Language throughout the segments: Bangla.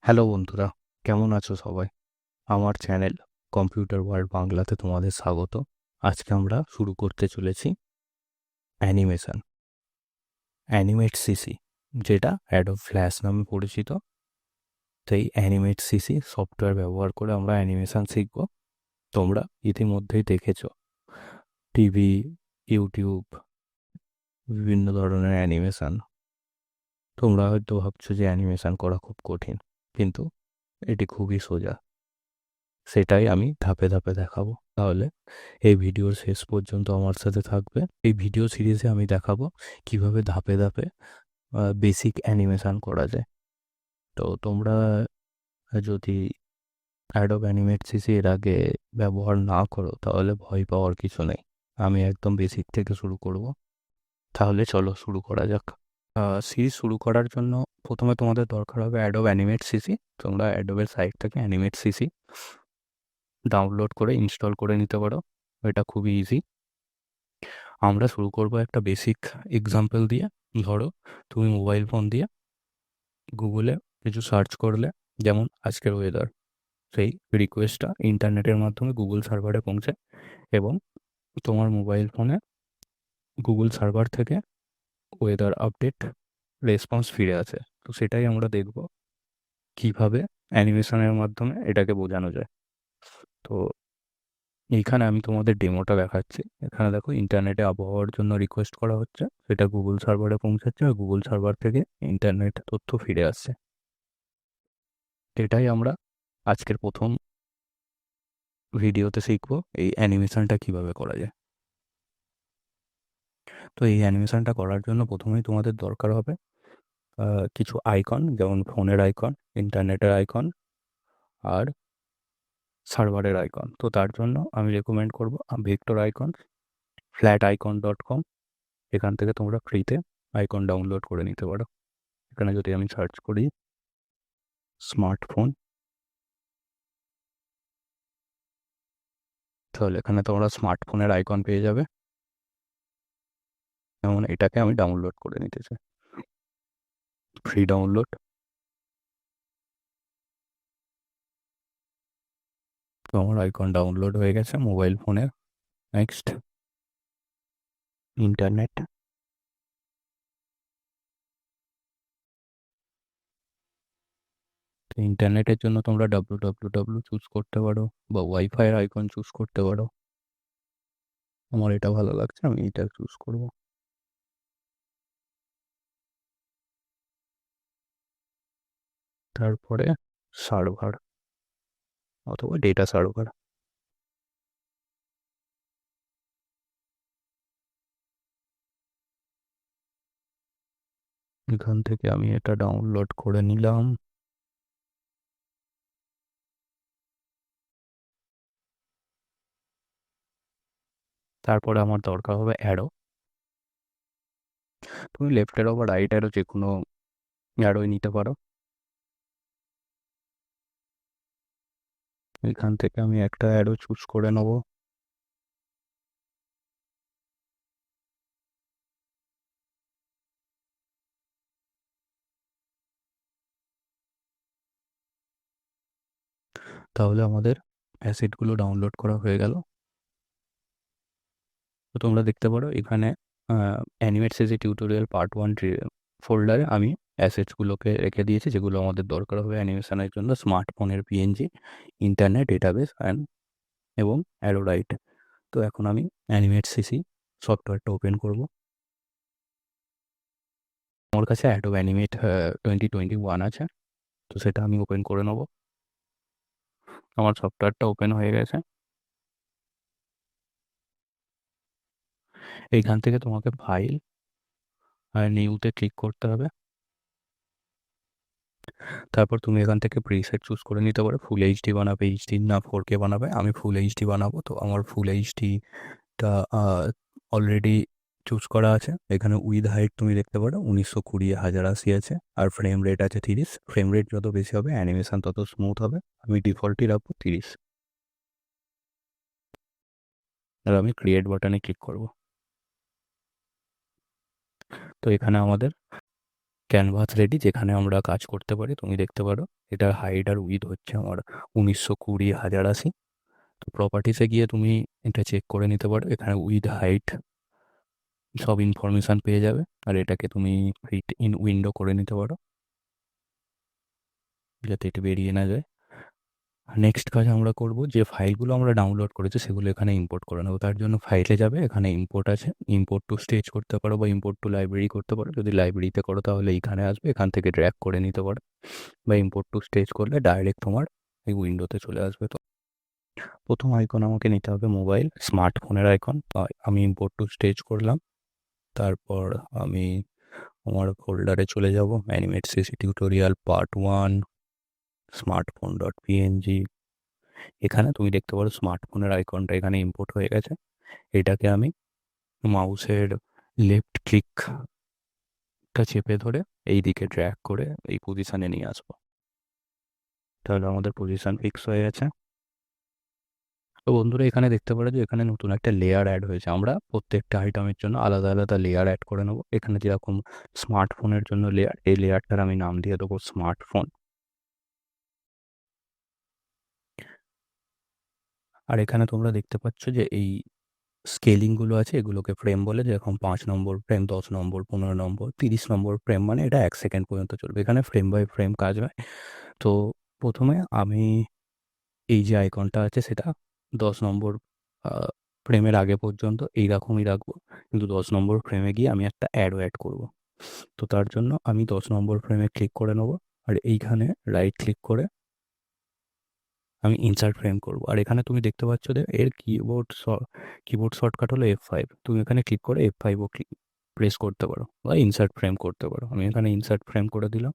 হ্যালো বন্ধুরা, কেমন আছো সবাই? আমার চ্যানেল কম্পিউটার ওয়ার্ল্ড বাংলাতে তোমাদের স্বাগত। আজকে আমরা শুরু করতে চলেছি অ্যানিমেশন, অ্যানিমেট সিসি, যেটা অ্যাডোব ফ্ল্যাশ নামে পরিচিত। সেই অ্যানিমেট সিসি সফটওয়্যার ব্যবহার করে আমরা অ্যানিমেশন শিখব। তোমরা ইতিমধ্যেই দেখেছো টিভি, ইউটিউব, বিভিন্ন ধরনের অ্যানিমেশন। তোমরা হয়তো ভাবছো যে অ্যানিমেশন করা খুব কঠিন, কিন্তু এটি খুবই সোজা। সেটাই আমি ধাপে ধাপে দেখাবো। তাহলে এই ভিডিওর শেষ পর্যন্ত আমার সাথে থাকবে। এই ভিডিও সিরিজে আমি দেখাবো কিভাবে ধাপে ধাপে বেসিক অ্যানিমেশন করা যায়। তো তোমরা যদি অ্যাডোব অ্যানিমেট সিসি এর আগে ব্যবহার না করো তাহলে ভয় পাওয়ার কিছু নেই। আমি একদম বেসিক থেকে শুরু করব। তাহলে চলো শুরু করা যাক। সিরিজ শুরু করার জন্য প্রথমে তোমাদের দরকার হবে অ্যাডোব অ্যানিমেট সিসি। তোমরা অ্যাডোবের সাইট থেকে অ্যানিমেট সিসি ডাউনলোড করে ইনস্টল করে নিতে পারো। এটা খুবই ইজি। আমরা শুরু করব একটা বেসিক এক্সাম্পল দিয়ে। ধরো তুমি মোবাইল ফোন দিয়ে গুগলে কিছু সার্চ করলে, যেমন আজকের ওয়েদার, সেই রিকোয়েস্টটা ইন্টারনেটের মাধ্যমে গুগল সার্ভারে পৌঁছে এবং তোমার মোবাইল ফোনে গুগল সার্ভার থেকে ওয়েদার আপডেট রেসপন্স ফিরে আসে। তো সেটাই আমরা দেখব কিভাবে অ্যানিমেশনের মাধ্যমে এটাকে বোঝানো যায়। তো এইখানে আমি তোমাদের ডেমোটা দেখাচ্ছি। এখানে দেখো ইন্টারনেটে আবহাওয়ার জন্য রিকোয়েস্ট করা হচ্ছে, সেটা গুগল সার্ভারে পৌঁছাচ্ছে আর গুগল সার্ভার থেকে ইন্টারনেট তথ্য ফিরে আসছে। এটাই আমরা আজকের প্রথম ভিডিওতে শিখবো, এই অ্যানিমেশনটা কিভাবে করা যায়। তো এই অ্যানিমেশনটা করার জন্য প্রথমেই তোমাদের দরকার হবে কিছু আইকন, যেমন ফোনের আইকন, ইন্টারনেটের আইকন আর সার্ভারের আইকন। তো তার জন্য আমি রেকমেন্ড করবো ভেক্টর আইকন, flaticon.com। এখান থেকে তোমরা ফ্রিতে আইকন ডাউনলোড করে নিতে পারো। এখানে যদি আমি সার্চ করি স্মার্টফোন, তাহলে এখানে তোমরা স্মার্টফোনের আইকন পেয়ে যাবে। যেমন এটাকে আমি ডাউনলোড করে নিতে চাই, ফ্রি ডাউনলোড। তো আমার আইকন ডাউনলোড হয়ে গেছে মোবাইল ফোনে। Next, internet. তো ইন্টারনেটের জন্য তোমরা www চুজ করতে পারো বা ওয়াইফাইয়ের আইকন চুজ করতে পারো। আমার এটা ভালো লাগছে, আমি এটা চুজ করব। তারপরে সার্ভার অথবা ডেটা সার্ভার। এখান থেকে আমি এটা ডাউনলোড করে নিলাম। তারপরে আমার দরকার হবে অ্যারো। তুমি লেফট অ্যারো বা রাইট অ্যারো যে কোনো অ্যারোই নিতে পারো। এখান থেকে আমি একটা অ্যারো চুজ করে নেব। তাহলে আমাদের অ্যাসেটগুলো ডাউনলোড করা হয়ে গেল। তো তোমরা দেখতে পারো এখানে অ্যানিমেট সিসি টিউটোরিয়াল পার্ট 1 ফোল্ডারে আমি অ্যাসেটসগুলোকে রেখে দিয়েছি, যেগুলো আমাদের দরকার হবে অ্যানিমেশনের জন্য: স্মার্টফোনের পিএনজি, ইন্টারনেট, ডেটাবেস এবং অ্যারোরাইট। তো এখন আমি অ্যানিমেট সিসি সফটওয়্যারটা ওপেন করব। আমার কাছে অ্যাডোব অ্যানিমেট 2021 আছে, তো সেটা আমি ওপেন করে নেব। আমার সফটওয়্যারটা ওপেন হয়ে গেছে। এইখান থেকে তোমাকে ফাইল আর নিউতে ক্লিক করতে হবে। তারপর তুমি এখান থেকে প্রিসেট চুজ করে নিতে পারো, ফুল এইচডি বানাবে, এইচডি না 4K বানাবে। আমি ফুল এইচডি বানাবো, তো আমার ফুল এইচডিটা অলরেডি চুজ করা আছে। এখানে উইথ হাইট তুমি দেখতে পারো 1920x1080 আছে, আর ফ্রেম রেট আছে 30। ফ্রেম রেট যত বেশি হবে অ্যানিমেশন তত স্মুথ হবে। আমি ডিফল্টই রাখবো 30। আর আমি ক্রিয়েট বাটনে ক্লিক করব। তো এখানে আমাদের ক্যানভাস রেডি, যেখানে আমরা কাজ করতে পারি। তুমি দেখতে পারো এটার হাইট আর উইথ হচ্ছে আমার 1920 1080। তো প্রপার্টিসে গিয়ে তুমি এটা চেক করে নিতে পারো, এখানে উইথ হাইট সব ইনফরমেশান পেয়ে যাবে। আর এটাকে তুমি ফিট ইন উইন্ডো করে নিতে পারো, যাতে এটা বেরিয়ে না যায়। নেক্সট কাজ আমরা করব, যে ফাইলগুলো আমরা ডাউনলোড করেছি সেগুলো এখানে ইম্পোর্ট করে নেবো। তার জন্য ফাইলে যাবে, এখানে ইম্পোর্ট আছে, ইম্পোর্ট টু স্টেজ করতে পারো বা ইম্পোর্ট টু লাইব্রেরি করতে পারো। যদি লাইব্রেরিতে করো তাহলে এখানে আসবে, এখান থেকে ড্র্যাগ করে নিতে পারো, বা ইম্পোর্ট টু স্টেজ করলে ডাইরেক্ট তোমার এই উইন্ডোতে চলে আসবে। তো প্রথম আইকন আমাকে নিতে হবে মোবাইল স্মার্টফোনের আইকন। আমি ইম্পোর্ট টু স্টেজ করলাম। তারপর আমি আমার ফোল্ডারে চলে যাব, animate CC tutorial part 1 smartphone dot PNG. এখানে তুমি দেখতে পারো স্মার্টফোনের আইকনটা এখানে ইম্পোর্ট হয়ে গেছে। এটাকে আমি মাউসের লেফট ক্লিকটা চেপে ধরে এই দিকে ড্র্যাগ করে এই পজিশানে নিয়ে আসবো। তাহলে আমাদের পজিশান ফিক্স হয়ে গেছে। তো বন্ধুরা এখানে দেখতে পারো যে এখানে নতুন একটা লেয়ার অ্যাড হয়েছে। আমরা প্রত্যেকটা আইটেমের জন্য আলাদা আলাদা লেয়ার অ্যাড করে নেবো। এখানে যেরকম স্মার্টফোনের জন্য লেয়ার, এই লেয়ারটার আমি নাম দিয়ে দেবো স্মার্টফোন। আর এখানে তোমরা দেখতে পাচ্ছ যে এই স্কেলিংগুলো আছে, এগুলোকে ফ্রেম বলে। যেরকম 5 নম্বর ফ্রেম, 10 নম্বর, 15 নম্বর, 30 নম্বর ফ্রেম, মানে এটা 1 সেকেন্ড পর্যন্ত চলবে। এখানে ফ্রেম বাই ফ্রেম কাজ হয়। তো প্রথমে আমি এই যে আইকনটা আছে সেটা 10 নম্বর ফ্রেমের আগে পর্যন্ত এইরকমই রাখবো, কিন্তু 10 নম্বর ফ্রেমে গিয়ে আমি একটা অ্যারো অ্যাড করব। তো তার জন্য আমি 10 নম্বর ফ্রেমে ক্লিক করে নেবো, আর এইখানে রাইট ক্লিক করে আমি ইনসার্ট ফ্রেম করব। আর এখানে তুমি দেখতে পাচ্ছ যে এর কিবোর্ড শর্টকাট হলো F5। তুমি এখানে ক্লিক করে F5ও প্রেস করতে পারো বা ইনসার্ট ফ্রেম করতে পারো। আমি এখানে ইনসার্ট ফ্রেম করে দিলাম।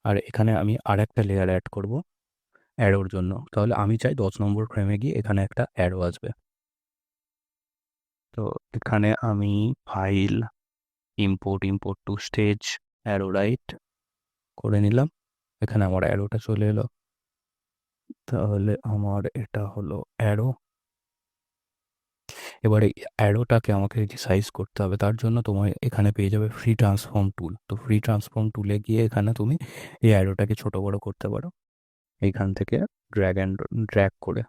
আর এখানে আমি আর একটা লেয়ার অ্যাড করব অ্যারোর জন্য। তাহলে আমি চাই 10 নম্বর ফ্রেমে গিয়ে এখানে একটা অ্যারো আসবে। তো এখানে আমি file import two stage arrow right করে নিলাম। এখানে আমার অ্যারোটা চলে এলো। তাহলে আমার এটা হলো অ্যারো। এবারে অ্যারোটাকে আমাকে সাইজ করতে হবে। তার জন্য তোমার এখানে পেয়ে যাবে ফ্রি ট্রান্সফর্ম টুল। তো ফ্রি ট্রান্সফর্ম টুলে গিয়ে এখানে তুমি এই অ্যারোটাকে ছোট বড় করতে পারো এইখান থেকে ড্র্যাগ করে।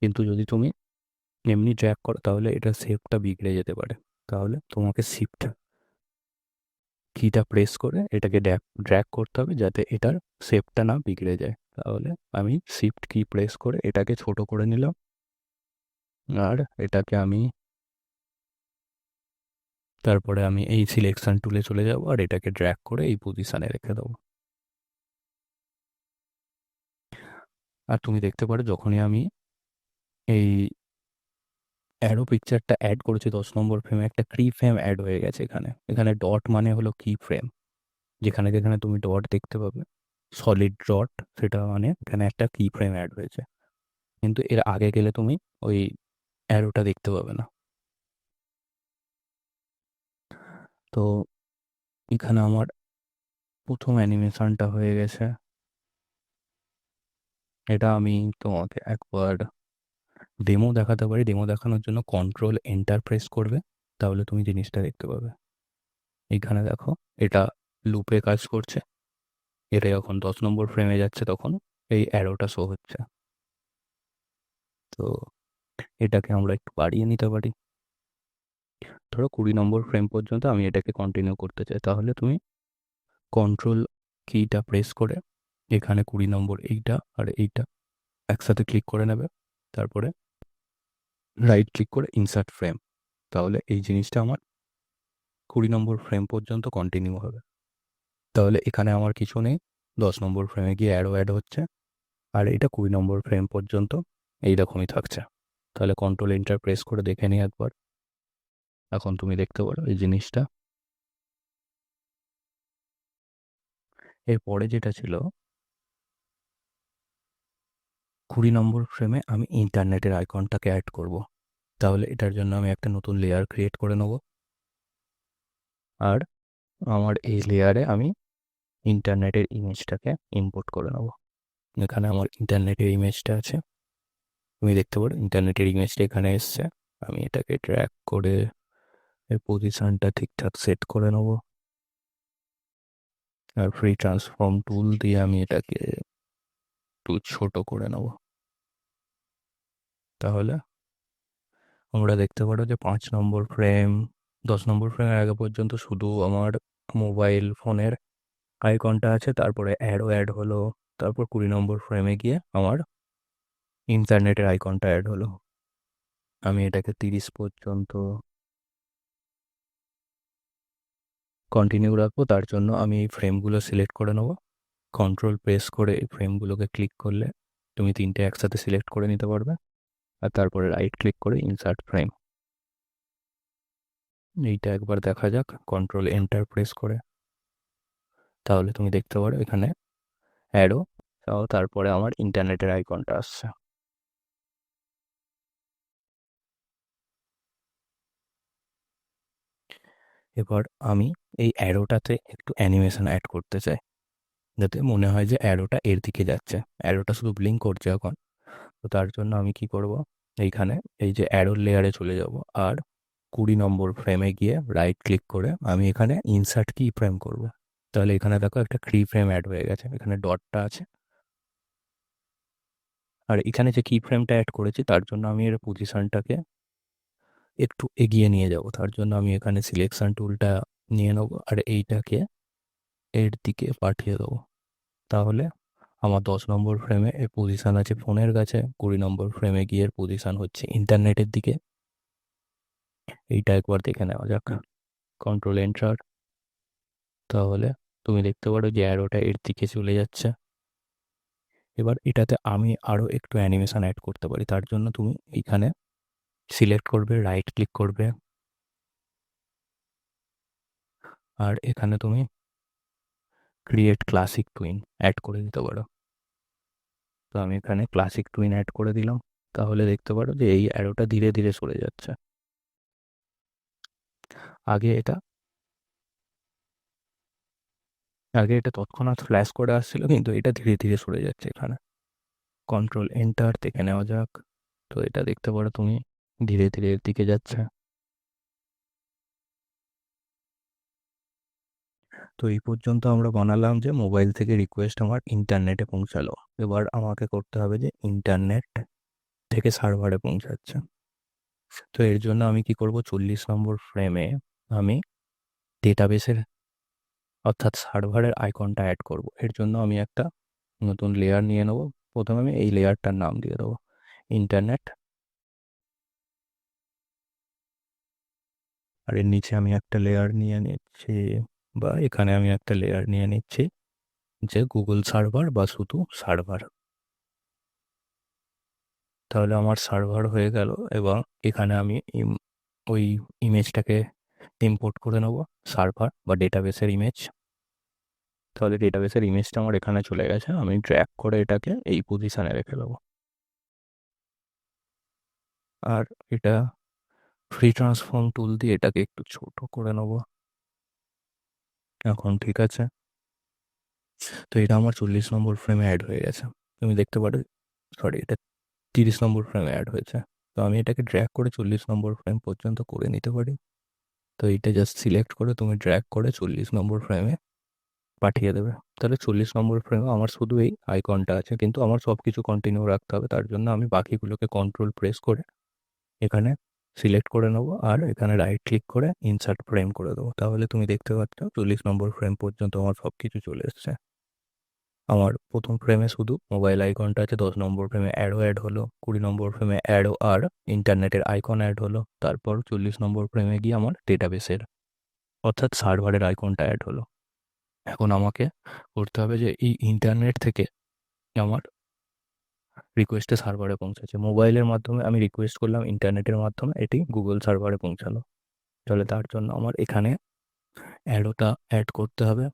কিন্তু যদি তুমি এমনি ড্র্যাগ করো তাহলে এটা শেপটা বিগড়ে যেতে পারে। তাহলে তোমাকে শিফট কিটা প্রেস করে এটাকে ড্র্যাগ করতে হবে, যাতে এটার শেপটা না বিগড়ে যায়। তাহলে আমি শিফট কি প্রেস করে এটাকে ছোট করে নিলাম, আর এটাকে আমি তারপরে আমি এই সিলেকশন টুলে চলে যাব, আর এটাকে ড্র্যাগ করে এই পজিশানে রেখে দেবো। আর তুমি দেখতে পারো যখনই আমি এই অ্যারো পিকচারটা অ্যাড করেছি 10 নম্বর ফ্রেমে, একটা কি ফ্রেম অ্যাড হয়ে গেছে এখানে। এখানে ডট মানে হলো কি ফ্রেম। যেখানে যেখানে তুমি ডট দেখতে পাবে, সলিড ডট, সেটা মানে এখানে একটা কি ফ্রেম অ্যাড হয়েছে। কিন্তু এর আগে গেলে তুমি ওই অ্যারোটা দেখতে পাবে না। তো এখানে আমার প্রথম অ্যানিমেশনটা হয়ে গেছে। এটা আমি তোমাকে একবার ডেমো দেখাতে পারি। ডেমো দেখানোর জন্য কন্ট্রোল এন্টার প্রেস করবে, তাহলে তুমি জিনিসটা দেখতে পাবে। এইখানে দেখো এটা লুপে কাজ করছে। এটা যখন 10 নম্বর ফ্রেমে যাচ্ছে তখন এই অ্যারোটা শো হচ্ছে। তো এটাকে আমরা একটু বাড়িয়ে নিতে পারি। ধরো 20 নম্বর ফ্রেম পর্যন্ত আমি এটাকে কন্টিনিউ করতে চাই, তাহলে তুমি কন্ট্রোল কিটা প্রেস করে এখানে 20 নম্বর এইটা আর এইটা একসাথে ক্লিক করে নেবে। তারপরে রাইট ক্লিক করে ইনসার্ট ফ্রেম। তাহলে এই জিনিসটা আমার 20 নম্বর ফ্রেম পর্যন্ত কন্টিনিউ হবে। তাহলে এখানে আমার কিছু নেই, 10 নম্বর ফ্রেমে গিয়ে অ্যারো অ্যাড হচ্ছে, আর এটা 20 নম্বর ফ্রেম পর্যন্ত এইরকমই থাকছে। তাহলে কন্ট্রোল এন্টার প্রেস করে দেখে নিই একবার। এখন তুমি দেখতে পারো এই জিনিসটা। এরপরে যেটা ছিল 20 নম্বর ফ্রেমে আমি ইন্টারনেটের আইকনটাকে অ্যাড করব। তাহলে এটার জন্য আমি একটা নতুন লেয়ার ক্রিয়েট করে নেব, আর আমার এই লেয়ারে আমি ইন্টারনেটের ইমেজটাকে ইম্পোর্ট করে নেব। এখানে আমার ইন্টারনেটের ইমেজটা আছে, তুমি দেখতে পারো ইন্টারনেটের ইমেজটা এখানে এসছে। আমি এটাকে ট্র্যাক করে এর পজিশনটা ঠিকঠাক সেট করে নেবো। আর ফ্রি ট্রান্সফর্ম টুল দিয়ে আমি এটাকে একটু ছোট করে নেব। তাহলে আমরা দেখতে পারো যে 5 নম্বর ফ্রেম, 10 নম্বর ফ্রেমের আগে পর্যন্ত শুধু আমার মোবাইল ফোনের আইকনটা আছে, তারপরে অ্যাড হলো, তারপর 20 নম্বর ফ্রেমে গিয়ে আমার ইন্টারনেটের আইকনটা অ্যাড হলো। আমি এটাকে 30 পর্যন্ত কন্টিনিউ রাখবো। তার জন্য আমি এই ফ্রেমগুলো সিলেক্ট করে নেবো। কন্ট্রোল প্রেস করে এই ফ্রেমগুলোকে ক্লিক করলে তুমি 3টে একসাথে সিলেক্ট করে নিতে পারবে। আর তারপরে রাইট ক্লিক করে ইনসার্ট ফ্রেম, এইটা একবার দেখা যাক কন্ট্রোল এন্টার প্রেস করে। তাহলে তুমি দেখতে পারো এখানে অ্যাডো, তারপরে আমার ইন্টারনেটের আইকনটা আসছে। এবার আমি এই অ্যারোটাতে একটু অ্যানিমেশন অ্যাড করতে চাই, যাতে মনে হয় যে অ্যারোটা এর দিকে যাচ্ছে। অ্যারোটা শুধু ব্লিঙ্ক করছে এখন। তো তার জন্য আমি কি করব, এইখানে এই যে অ্যারোর লেয়ারে চলে যাব, আর 20 নম্বর ফ্রেমে গিয়ে রাইট ক্লিক করে আমি এখানে ইনসার্ট কি ফ্রেম করব। তাহলে এখানে দেখো একটা কি ফ্রেম অ্যাড হয়ে গেছে, এখানে ডটটা আছে। আর এখানে যে কি ফ্রেমটা অ্যাড করেছি তার জন্য আমি এর পজিশনটাকে একটু এগিয়ে নিয়ে যাব। তার জন্য আমি এখানে সিলেকশন টুলটা নিয়ে নেবো আর এইটাকে এর দিকে পাঠিয়ে দেবো। তাহলে আমার 10 নম্বর ফ্রেমে এর পজিশন আছে ফোনের কাছে, 20 নম্বর ফ্রেমে গিয়ে এর পজিশন হচ্ছে ইন্টারনেটের দিকে। এইটা একবার দেখে নেওয়া যাক। Control enter. তাহলে তুমি দেখতে পারো যে অ্যারোটা এর দিকে চলে যাচ্ছে। এবার এটাতে আমি আরও একটু অ্যানিমেশন অ্যাড করতে পারি। তার জন্য তুমি এইখানে সিলেক্ট করবে, রাইট ক্লিক করবে, আর এখানে তুমি ক্রিয়েট ক্লাসিক টুইন অ্যাড করে দিতে পারো। তো আমি এখানে ক্লাসিক টুইন অ্যাড করে দিলাম। তাহলে দেখতে পারো যে এই অ্যারোটা ধীরে ধীরে সরে যাচ্ছে। আগে এটা আগে এটা তৎক্ষণাৎ ফ্ল্যাশ করে আসছিল, কিন্তু এটা ধীরে ধীরে সরে যাচ্ছে এখানে। কন্ট্রোল এন্টার দেখে নেওয়া যাক। তো এটা দেখতে পারো তুমি ধীরে ধীরে এর দিকে যাচ্ছে। তো এই পর্যন্ত আমরা বানালাম যে মোবাইল থেকে রিকোয়েস্ট আমার ইন্টারনেটে পৌঁছালো। এবার আমাকে করতে হবে যে ইন্টারনেট থেকে সার্ভারে পৌঁছাচ্ছে। তো এর জন্য আমি কি করব, 40 নম্বর ফ্রেমে আমি ডেটাবেসের অর্থাৎ সার্ভারের আইকনটা অ্যাড করব। এর জন্য আমি একটা নতুন লেয়ার নিয়ে নেব। প্রথমে আমি এই লেয়ারটার নাম দিয়ে দেবো ইন্টারনেট, আর এর নিচে আমি একটা লেয়ার নিয়ে নিচ্ছি, বা এখানে আমি একটা লেয়ার নিয়ে নিচ্ছি যে গুগল সার্ভার বা শুধু সার্ভার। তাহলে আমার সার্ভার হয়ে গেল। এবং এখানে আমি ওই ইমেজটাকে ইম্পোর্ট করে নেব, সার্ভার বা ডেটাবেসের ইমেজ। তাহলে ডেটাবেসের ইমেজটা আমার এখানে চলে গেছে। আমি ড্র্যাগ করে এটাকে এই পজিশানে রেখে দেবো। আর এটা ফ্রি ট্রান্সফর্ম টুল দিয়ে এটাকে একটু ছোট করে নেব। এখন ঠিক আছে। তো এটা আমার 40 নম্বর ফ্রেমে অ্যাড হয়ে গেছে। তুমি দেখতে পারো, সরি, এটা 30 নম্বর ফ্রেমে অ্যাড হয়েছে। তো আমি এটাকে ড্র্যাগ করে 40 নম্বর ফ্রেম পর্যন্ত করে নিতে পারি। তো এইটা জাস্ট সিলেক্ট করে তুমি ড্র্যাগ করে 40 নম্বর ফ্রেমে পাঠিয়ে দেবে। তাহলে 40 নম্বর ফ্রেমে আমার শুধু এই আইকনটা আছে, কিন্তু আমার সব কিছু কন্টিনিউ রাখতে হবে। তার জন্য আমি বাকিগুলোকে কন্ট্রোল প্রেস করে এখানে সিলেক্ট করে নেবো, আর এখানে রাইট ক্লিক করে ইনসার্ট ফ্রেম করে দেবো। তাহলে তুমি দেখতে পাচ্ছ 40 নম্বর ফ্রেম পর্যন্ত আমার সব কিছু চলে এসছে। আমার প্রথম ফ্রেমে শুধু মোবাইল আইকনটা আছে, 10 নম্বর ফ্রেমে অ্যাড হলো, 20 নম্বর ফ্রেমে অ্যাডো আর ইন্টারনেটের আইকন অ্যাড হলো, তারপর 40 নম্বর ফ্রেমে গিয়ে আমার ডেটাবেসের অর্থাৎ সার্ভারের আইকনটা অ্যাড হলো। এখন আমাকে করতে হবে যে এই ইন্টারনেট থেকে আমার রিকোয়েস্টে সার্ভারে পৌঁছেছে। মোবাইলের মাধ্যমে আমি রিকোয়েস্ট করলাম, ইন্টারনেটের মাধ্যমে এটি গুগল সার্ভারে পৌঁছালো। তাহলে তার জন্য আমার এখানে অ্যারোটা অ্যাড করতে হবে।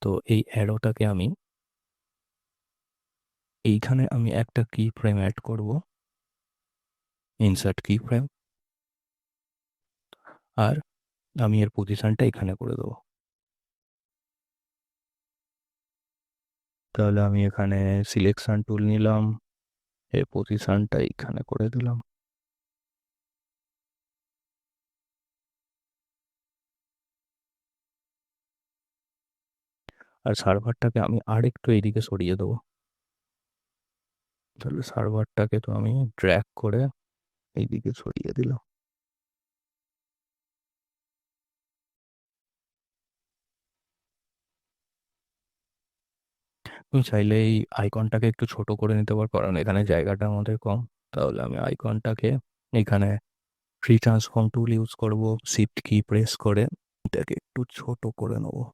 তো এই অ্যারোটাকে আমি এইখানে আমি একটা কি ফ্রেম অ্যাড করব, ইনসার্ট কি ফ্রেম, আর আমি এর পজিশনটা এখানে করে দেবো। তাহলে আমি এখানে সিলেকশন টুল নিলাম, এর পজিশনটা এখানে করে দিলাম। আর সার্ভারটাকে আমি আরেকটু এইদিকে সরিয়ে দেবো। তাহলে সার্ভারটাকে তো আমি ড্র্যাগ করে এইদিকে সরিয়ে দিলাম। তুমি চাইলে এই আইকনটাকে একটু ছোট করে নিতে পারো, কারণ এখানে জায়গাটা আমাদের কম। তাহলে আমি আইকনটাকে এখানে ফ্রি ট্রান্সফর্ম টুল ইউজ করব, শিফট কি প্রেস করে এটাকে একটু ছোট করে নেবো।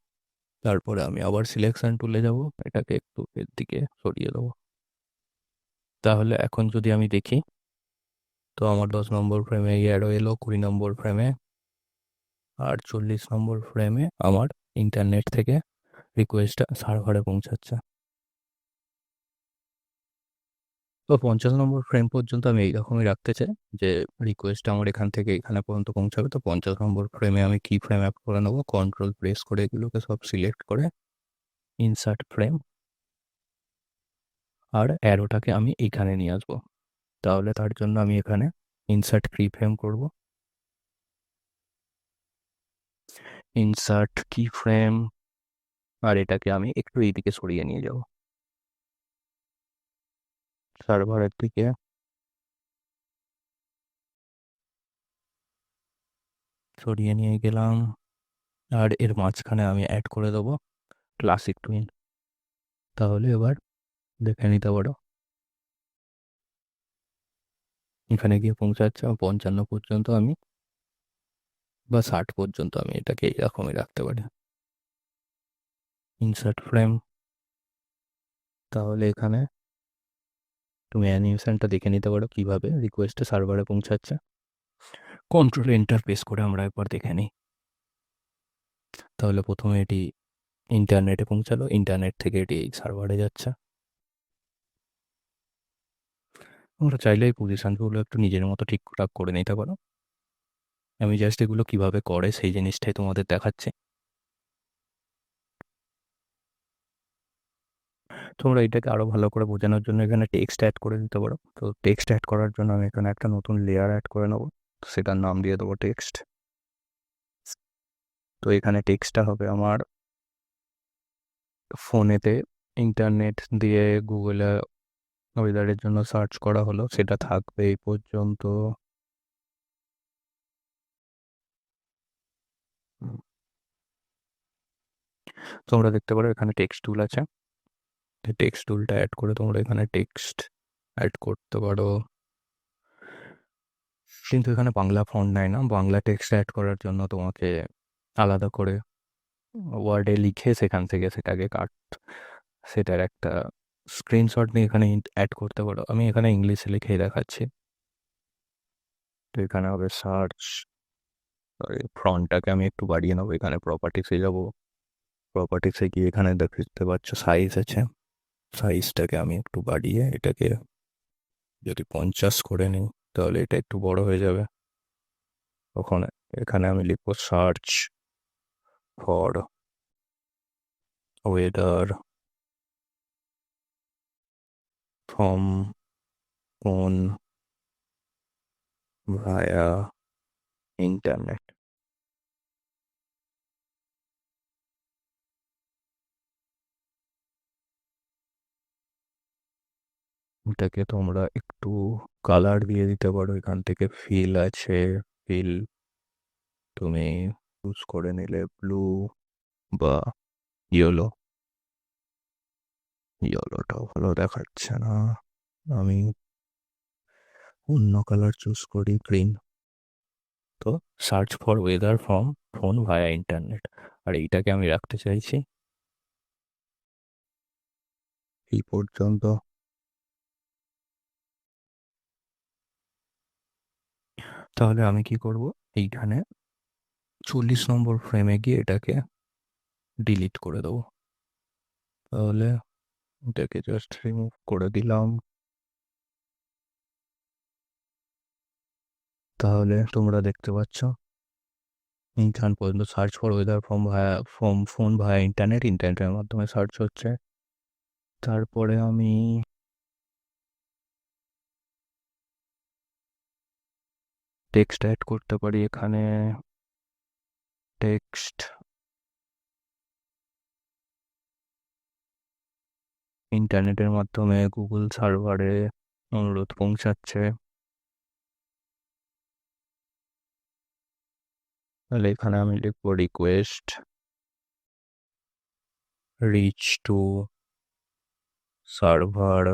তারপরে আমি আবার সিলেকশন টুলে যাব, এটাকে একটু এর দিকে সরিয়ে দেবো। তাহলে এখন যদি আমি দেখি, তো আমার 10 নম্বর ফ্রেমে অ্যারো এলো, 20 নম্বর ফ্রেমে আর 40 নম্বর ফ্রেমে আমার ইন্টারনেট থেকে রিকোয়েস্টটা সার্ভারে পৌঁছাচ্ছে। তো 50 নম্বর ফ্রেম পর্যন্ত আমি এইরকমই রাখতে চাই যে রিকোয়েস্ট আমার এখান থেকে এখানে পর্যন্ত পৌঁছাবে। তো 50 নম্বর ফ্রেমে আমি কি ফ্রেম অ্যাড করে নেবো, কন্ট্রোল প্রেস করে এগুলোকে সব সিলেক্ট করে ইনসার্ট ফ্রেম, আর অ্যারোটাকে আমি এখানে নিয়ে আসবো। তাহলে তার জন্য আমি এখানে ইনসার্ট কি ফ্রেম করব, ইনসার্ট কি ফ্রেম, আর এটাকে আমি একটু এইদিকে সরিয়ে নিয়ে যাব সার্ভারের দিকে। সরিয়ে নিয়ে গেলাম, আর এর মাঝখানে আমি অ্যাড করে দেবো ক্লাসিক টুইন। তাহলে এবার দেখে নিতে পারো এখানে গিয়ে পৌঁছাচ্ছে। 55 পর্যন্ত আমি বা 60 পর্যন্ত আমি এটাকে এইরকমই রাখতে পারি। ইনসার্ট ফ্রেম, তাহলে এখানে তুমি অ্যানিমেশনটা দেখে নিতে পারো কিভাবে রিকোয়েস্টটা সার্ভারে পৌঁছাচ্ছে। কন্ট্রোল এন্টার প্রেস করে আমরা একবার দেখে নিই। তাহলে প্রথমে এটি ইন্টারনেটে পৌঁছালো, ইন্টারনেট থেকে এটি সার্ভারে যাচ্ছে। তোমরা চাইলে এই পজিশনগুলো একটু নিজের মতো ঠিকঠাক করে নিতে পারো। আমি জাস্ট এগুলো কিভাবে করে সেই জিনিসটাই তোমাদের দেখাচ্ছি। তোমরা এটাকে আরো ভালো করে বোঝানোর জন্য এখানে টেক্সট অ্যাড করে দিতে পারো। তো টেক্সট অ্যাড করার জন্য আমি এখানে একটা নতুন লেয়ার অ্যাড করে নেবো, সেটার নাম দিয়ে দেবো টেক্সট। তো এখানে টেক্সটটা হবে আমার ফোনেতে ইন্টারনেট দিয়ে গুগলে ওয়েদারের জন্য সার্চ করা হলো, সেটা থাকবে এই পর্যন্ত। তোমরা দেখতে পারো এখানে টেক্সট টুল আছে, টেক্সট টুলটা অ্যাড করে তোমরা এখানে টেক্সট অ্যাড করতে পারো। কিন্তু এখানে বাংলা ফন্ট নেয় না, বাংলা টেক্সট অ্যাড করার জন্য তোমাকে আলাদা করে ওয়ার্ডে লিখে সেখান থেকে সেটাকে সেটার একটা স্ক্রিনশট নিয়ে এখানে অ্যাড করতে পারো। আমি এখানে ইংলিশে লিখেই দেখাচ্ছি। তো এখানে হবে সার্চ, ফ্রন্টটাকে আমি একটু বাড়িয়ে নেবো, এখানে প্রপার্টিসে যাব, প্রপার্টিসে গিয়ে এখানে দেখতে পাচ্ছ সাইজ আছে, সাইজটাকে আমি একটু বাড়িয়ে এটাকে যদি 50 করে নিই তাহলে এটা একটু বড় হয়ে যাবে। তখন এখানে আমি লিখবো search for weather from phone via internet. এটাকে তোমরা একটু কালার দিয়ে দিতে পারো, এখান থেকে ফিল আছে, ফিল তুমি চুজ করে নিলে ব্লু বা ইয়েলো। ইয়েলোটাও ভালো দেখাচ্ছে না, আমি অন্য কালার চুজ করি, গ্রিন। তো search for weather from phone via internet, আর এইটাকে আমি রাখতে চাইছি এই পর্যন্ত। তাহলে আমি কি করব, এইখানে 40 নম্বর ফ্রেমে গিয়ে এটাকে ডিলিট করে দেবো। তাহলে এটাকে জাস্ট রিমুভ করে দিলাম। তাহলে তোমরা দেখতে পাচ্ছ এইখান পর্যন্ত search for weather from phone via internet, ইন্টারনেটের মাধ্যমে সার্চ হচ্ছে। তারপরে আমি টেক্সট অ্যাড করতে পারি এখানে, টেক্সট ইন্টারনেটের মাধ্যমে গুগল সার্ভারে অনুরোধ পৌঁছাচ্ছে। তাহলে এখানে আমি লিখবো রিকোয়েস্ট রিচ টু সার্ভার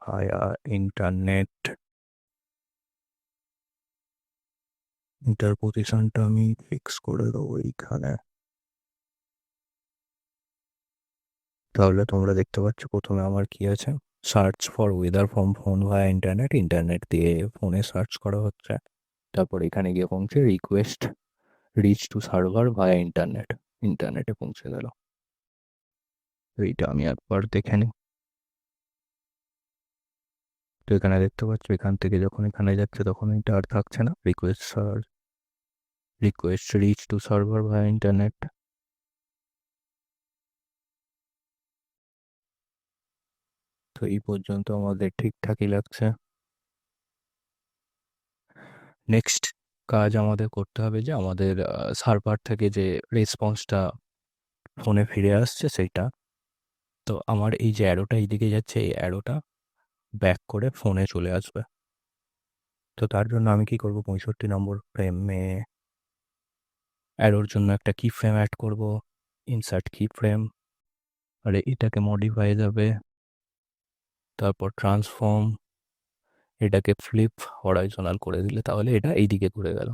ভায়া ইন্টারনেট। এটার পজিশনটা আমি ফিক্স করে দেবো এইখানে। তাহলে তোমরা দেখতে পাচ্ছ প্রথমে আমার কি আছে, search for weather from phone via internet, internet দিয়ে ফোনে সার্চ করা হচ্ছে। তারপর এখানে গিয়ে পৌঁছে রিকোয়েস্ট রিচ টু সার্ভার ভায়া ইন্টারনেট, ইন্টারনেটে পৌঁছে গেল। তো এইটা আমি একবার দেখে নিই। তো এখানে দেখতে পাচ্ছ এখান থেকে যখন এখানে যাচ্ছে তখন এটা আর থাকছে না, রিকোয়েস্ট রিচ টু সার্ভার ভায়া ইন্টারনেট। তো এই পর্যন্ত আমাদের ঠিকঠাকই লাগছে। নেক্সট কাজ আমাদের করতে হবে যে আমাদের সার্ভার থেকে যে রেসপন্সটা ফোনে ফিরে আসছে সেইটা। তো আমার এই যে অ্যারোটা এইদিকে যাচ্ছে, এই অ্যারোটা ব্যাক করে ফোনে চলে আসবে। তো তার জন্য আমি কি করব, 65 নম্বর ফ্রেমে অ্যারোর জন্য একটা কি ফ্রেম অ্যাড করব, ইনসার্ট কি ফ্রেম। আর এটাকে মডিফাই যাবে, তারপর ট্রান্সফর্ম, এটাকে ফ্লিপ হরাইজনাল করে দিলে তাহলে এটা এইদিকে ঘুরে গেল।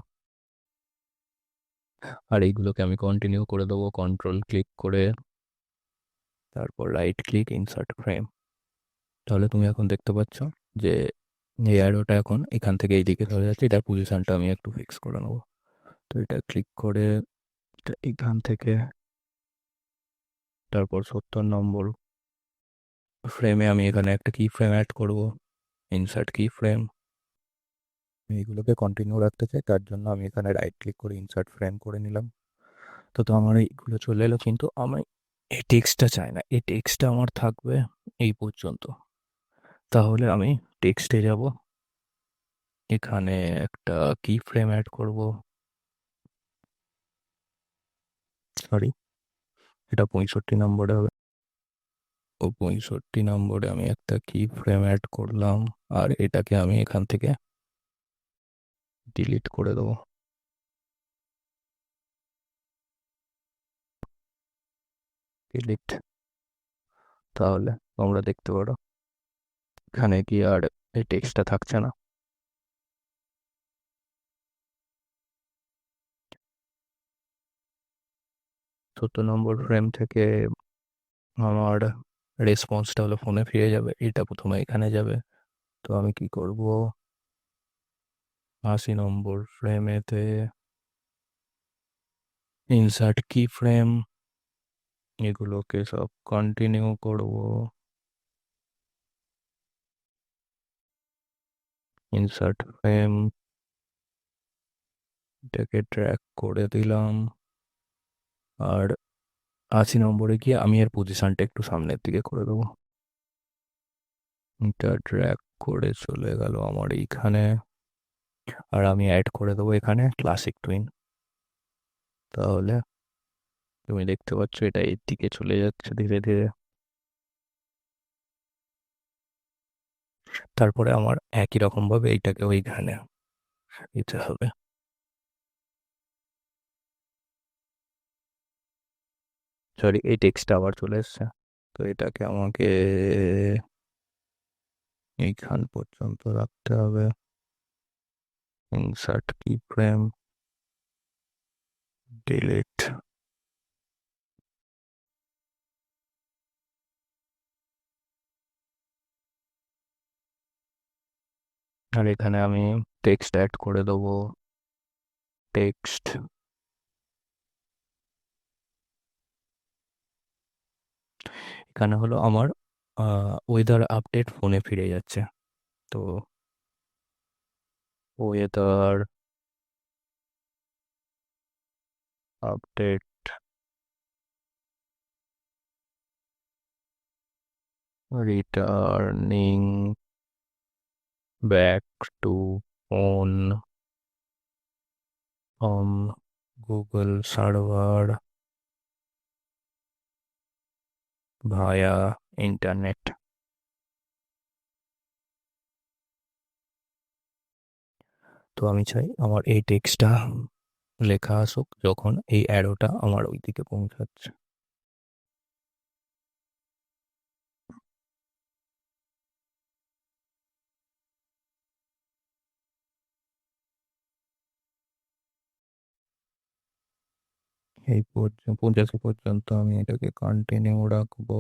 আর এইগুলোকে আমি কন্টিনিউ করে দেবো, কন্ট্রোল ক্লিক করে, তারপর রাইট ক্লিক ইনসার্ট ফ্রেম। তাহলে তুমি এখন দেখতে পাচ্ছ যে এই অ্যারোটা এখন এখান থেকে এইদিকে ধরে যাচ্ছে। এটার পজিশনটা আমি একটু ফিক্স করে নেবো। তো এটা ক্লিক করে এটা এখান থেকে, তারপর 70 নম্বর ফ্রেমে আমি এখানে একটা কি ফ্রেম অ্যাড করব, ইনসার্ট কি ফ্রেম। এইগুলোকে কন্টিনিউ রাখতে চাই, তার জন্য আমি এখানে রাইট ক্লিক করে ইনসার্ট ফ্রেম করে নিলাম। তো আমার এইগুলো চলে এলো, কিন্তু আমি এই টেক্সটটা চাই না, এই টেক্সটটা আমার থাকবে এই পর্যন্ত। তাহলে আমি টেক্সটে যাব, এখানে একটা কি ফ্রেম অ্যাড করব, সরি এটা 65 নম্বরে হবে। ও 65 নম্বরে আমি একটা কি ফ্রেম অ্যাড করলাম, আর এটাকে আমি এখান থেকে ডিলিট করে দেবো। ডিলিট। তাহলে তোমরা দেখতে পারো এখানে কি আর এই টেক্সটটা থাকছে না। 70 নম্বর ফ্রেম থেকে আমার রেসপন্সটা হলো ফোনে ফিরে যাবে, এটা প্রথমে এখানে যাবে। তো আমি কি করব, 80 নম্বর ফ্রেমেতে ইনসার্ট কি ফ্রেম, এগুলোকে সব কন্টিনিউ করব, ইনসার্ট ফ্রেম, এটাকে ড্র্যাগ করে দিলাম। আর 80 নম্বরে গিয়ে আমি এর পজিশনটা একটু সামনের দিকে করে দেবো। এটা ড্র্যাগ করে চলে গেল আমার এইখানে। আর আমি অ্যাড করে দেবো এখানে ক্লাসিক টুইন। তাহলে তুমি দেখতে পাচ্ছ এটা এর দিকে চলে যাচ্ছে ধীরে ধীরে। তারপরে আমার একই রকম ভাবে এইটাকে ওইখানে দিতে হবে। সরি, এই টেক্সটটা আবার চলে এসছে। তো এটাকে আমাকে এইখান পর্যন্ত রাখতে হবে, ইনসার্ট কি ফ্রেম, ডিলিট। আর এখানে আমি টেক্সট অ্যাড করে দেবো, টেক্সট। এখানে হলো আমার ওয়েদার আপডেট ফোনে ফিরে যাচ্ছে। তো weather update returning back to phone from Google server via internet. তো আমি চাই আমার এই টেক্সটটা লেখা আসুক যখন এই অ্যারোটা আমার ওইদিকে পৌঁছাচ্ছে। এই পৌঁছানো পর্যন্ত আমি এটাকে কন্টিনিউ রাখবো।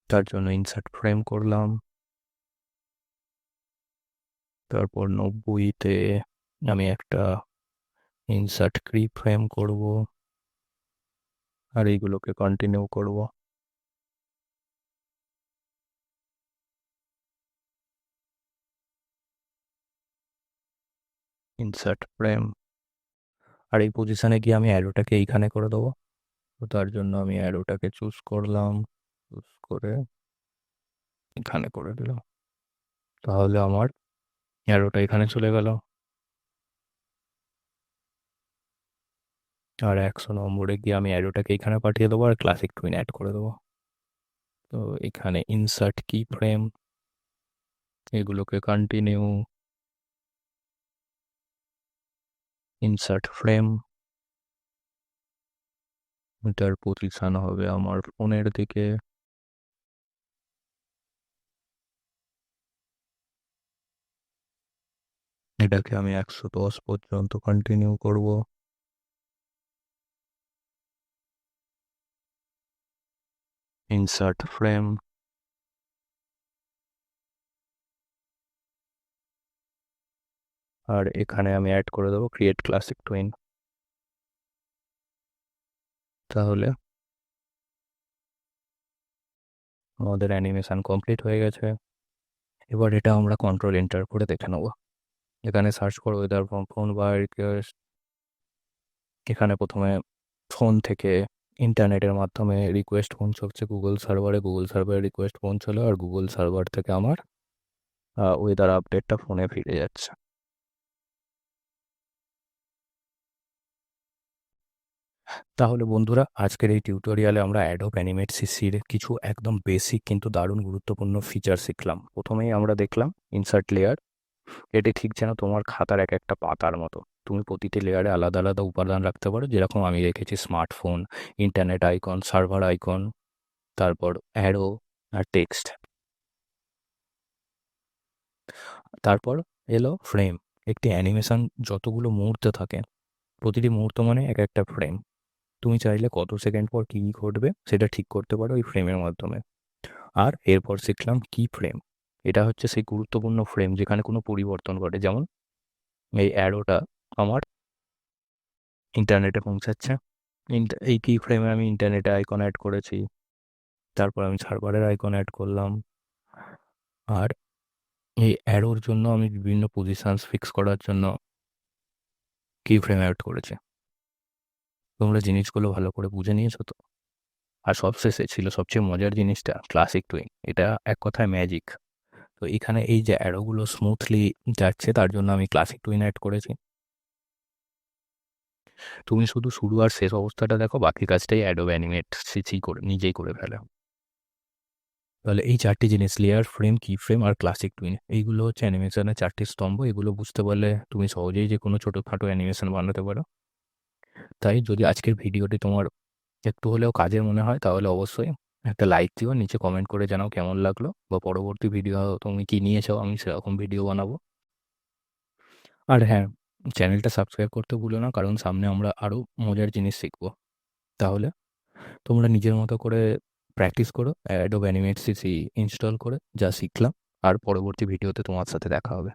তার জন্য ইনসার্ট ফ্রেম করলাম। তারপর 90-তে আমি একটা ইনসার্ট কি ফ্রেম করব, আর এইগুলোকে কন্টিনিউ করব। ইনসার্ট ফ্রেম, আর এই পজিশনে গিয়ে আমি অ্যারোটাকে এইখানে করে দেবো। তো তার জন্য আমি অ্যারোটাকে চুজ করলাম, চুজ করে এখানে করে দিলাম। তাহলে আমার অ্যারোটা এখানে চলে গেল। আর 100 নম্বরে গিয়ে আমি অ্যারোটাকে এখানে পাঠিয়ে দেবো আর ক্লাসিক টুইন অ্যাড করে দেবো। তো এখানে ইনসার্ট কি ফ্রেম, এগুলোকে কন্টিনিউ, ইনসার্ট ফ্রেম, এটার পজিশন হবে আমার ফোনের দিকে। এটাকে আমি 110 পর্যন্ত কন্টিনিউ করব। ইনসার্ট ফ্রেম, আর এখানে আমি অ্যাড করে দেবো ক্রিয়েট ক্লাসিক টুইন। তাহলে আমাদের অ্যানিমেশন কমপ্লিট হয়ে গেছে। এবার এটা আমরা কন্ট্রোল এন্টার করে দেখে নেবো। এখানে সার্চ করো ওয়েদার ফ্রম ফোন বা রিকোয়েস্ট। এখানে প্রথমে ফোন থেকে ইন্টারনেটের মাধ্যমে রিকোয়েস্ট পৌঁছচ্ছে গুগল সার্ভারে, গুগল সার্ভারে রিকোয়েস্ট পৌঁছলো, আর গুগল সার্ভার থেকে আমার ওয়েদার আপডেটটা ফোনে ফিরে যাচ্ছে। তাহলে বন্ধুরা, আজকের এই টিউটোরিয়ালে আমরা অ্যাডোব অ্যানিমেট সিসির কিছু একদম বেসিক কিন্তু দারুণ গুরুত্বপূর্ণ ফিচার শিখলাম। প্রথমেই আমরা দেখলাম ইনসার্ট লেয়ার। এটি ঠিক যেন তোমার খাতার এক একটা পাতার মতো। তুমি প্রতিটি লেয়ারে আলাদা আলাদা উপাদান রাখতে পারো, যেরকম আমি রেখেছি smartphone, internet icon, server icon, তারপর অ্যারো আর টেক্সট। তারপর এলো ফ্রেম। একটি অ্যানিমেশন যতগুলো মুহূর্তে থাকে, প্রতিটি মুহূর্ত মানে এক একটা ফ্রেম। তুমি চাইলে কত সেকেন্ড পর কী ঘটবে সেটা ঠিক করতে পারো এই ফ্রেমের মাধ্যমে। আর এরপর শিখলাম কি ফ্রেম। এটা হচ্ছে সেই গুরুত্বপূর্ণ ফ্রেম যেখানে কোনো পরিবর্তন ঘটে, যেমন এই অ্যারোটা আমার ইন্টারনেটে পৌঁছাচ্ছে। এই কি ফ্রেমে আমি ইন্টারনেটে আইকন অ্যাড করেছি, তারপর আমি সার্ভারের আইকন অ্যাড করলাম, আর এই অ্যারোর জন্য আমি বিভিন্ন পজিশনস ফিক্স করার জন্য কি ফ্রেম অ্যাড করেছি। তোমরা জিনিসগুলো ভালো করে বুঝে নিয়েছো তো? আর সবশেষে ছিল সবচেয়ে মজার জিনিসটা, ক্লাসিক টুইন। এটা এক কথায় ম্যাজিক। তো এখানে এই যে অ্যারোগুলো স্মুথলি যাচ্ছে তার জন্য আমি ক্লাসিক টুইন অ্যাড করেছি। তুমি শুধু শুরু আর শেষ অবস্থাটা দেখো, বাকি কাজটাই অ্যাডোব অ্যানিমেট সিসি করে নিজেই করে ফেলে। তাহলে এই 4টি জিনিস, লেয়ার, ফ্রেম, কি ফ্রেম আর ক্লাসিক টুইন, এইগুলো হচ্ছে অ্যানিমেশনের 4টি স্তম্ভ। এগুলো বুঝতে পারলে তুমি সহজেই যে কোনো ছোটোখাটো অ্যানিমেশন বানাতে পারো। তাই যদি আজকের ভিডিওটি তোমার একটু হলেও কাজের মনে হয় তাহলে অবশ্যই একটা লাইক দিও, নিচে কমেন্ট করে জানাও কেমন লাগলো, বা পরবর্তী ভিডিও তুমি কী নিয়ে চাও আমি সেরকম ভিডিও বানাবো। আর হ্যাঁ, চ্যানেলটা সাবস্ক্রাইব করতে ভুলো না, কারণ সামনে আমরা আরও মজার জিনিস শিখবো। তাহলে তোমরা নিজের মতো করে প্র্যাকটিস করো অ্যাডোব অ্যানিমেট সিসি ইনস্টল করে যা শিখলাম, আর পরবর্তী ভিডিওতে তোমার সাথে দেখা হবে।